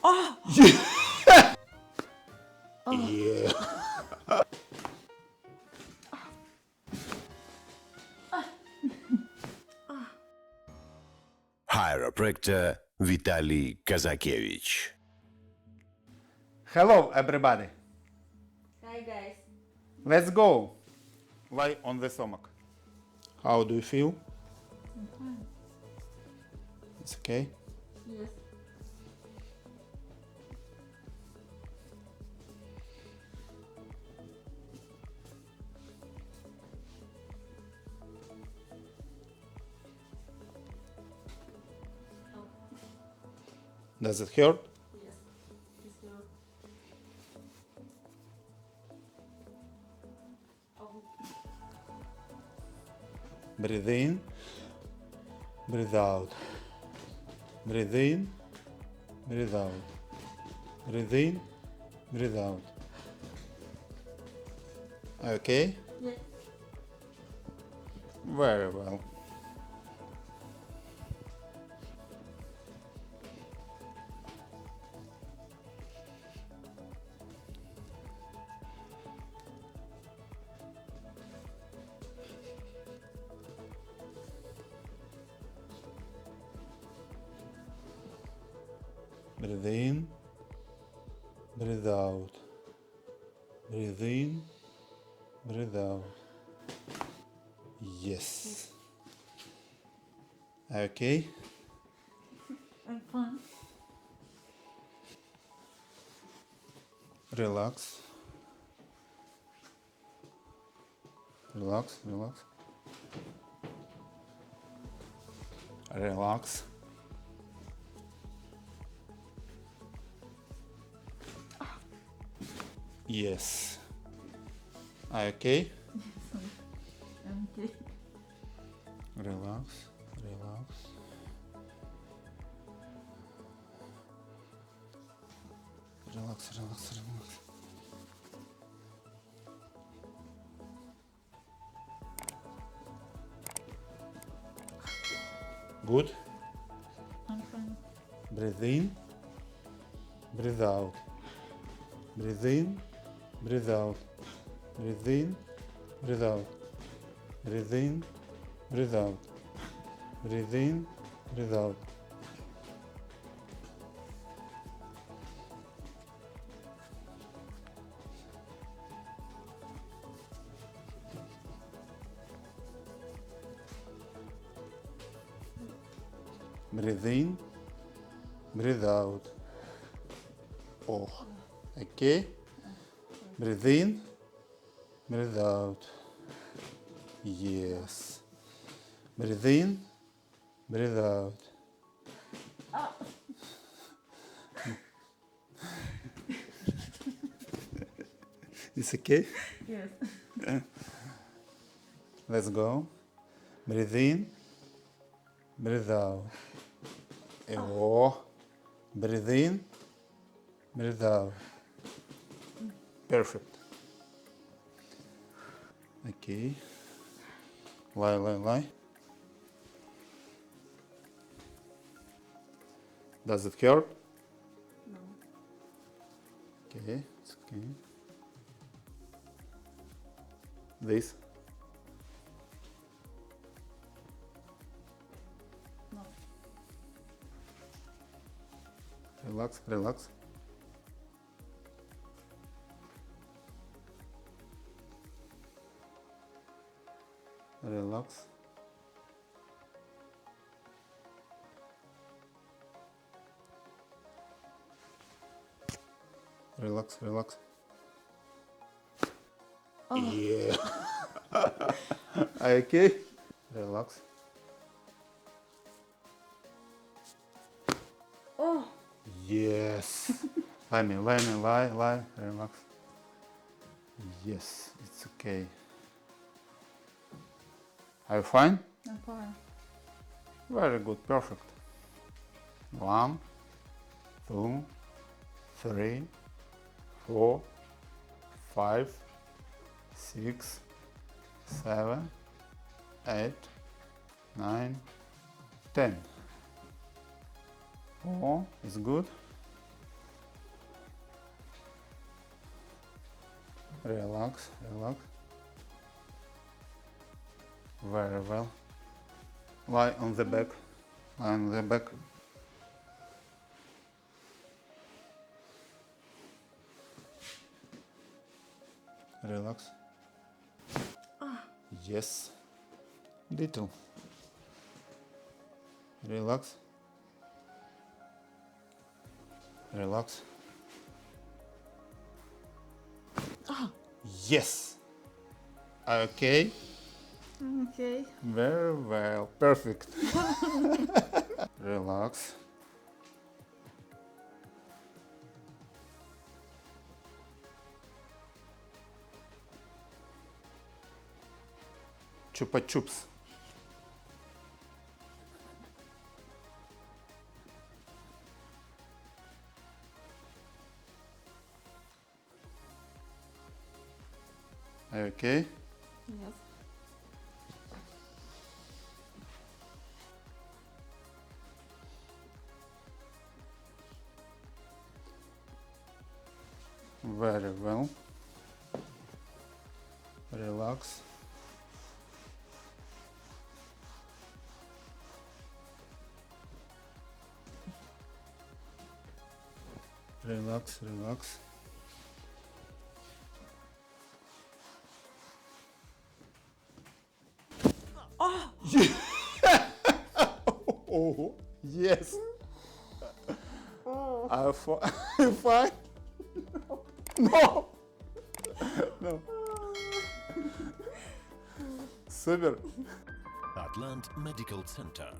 Yeah. Chiropractor Vitaly Kazakevich. Hello, everybody. Hi guys. Let's go. Lie on the stomach. How do you feel? I'm fine. It's okay. Yes. Oh, Does it hurt? yes. It's your. Oh, Breathe in. Breathe out. Breathe in. Breathe out. Breathe in. Breathe out. Okay? yes. Very well. Breathe in. Breathe out. Breathe in. Breathe out. Yes. Okay? I'm fine. Relax. Relax, relax. Relax. Yes. Okay? I'm okay. Relax, relax. Relax, relax, relax. Good. I'm fine. Breathe in. Breathe out. Breathe in. Breathe out. Breathe in. Breathe out. Breathe in. Breathe out. Breathe in. Breathe out. Breathe in. Breathe out. Oh. Okay. Breathe in. Breathe out. Yes. Breathe in. Breathe out. It's okay? Yes. Let's go. Breathe in. Breathe out. Oh. Breathe in. Breathe out. Perfect. Okay. Lie, lie, lie. Does it hurt? No. Okay, it's okay. This? No. Relax, relax. Relax. Relax, relax. Yeah. Okay. Relax. Oh. Yes. Lie me, lie, lie, relax. Yes, it's okay. Are you fine? I'm fine. Very good, perfect. 1, 2, 3, 4, 5, 6, 7, 8, 9, 10. Oh, it's good. Relax, relax. Very well. Lie on the back. Lie on the back. Relax. Yes. Little. Relax. Relax. Yes. Okay. Okay. Very well. Perfect. Relax. Chupa chups. Okay. Yes. Very well. Relax. Relax, relax. Oh, yes. I fine. No. No. Super. Atlant Medical Center.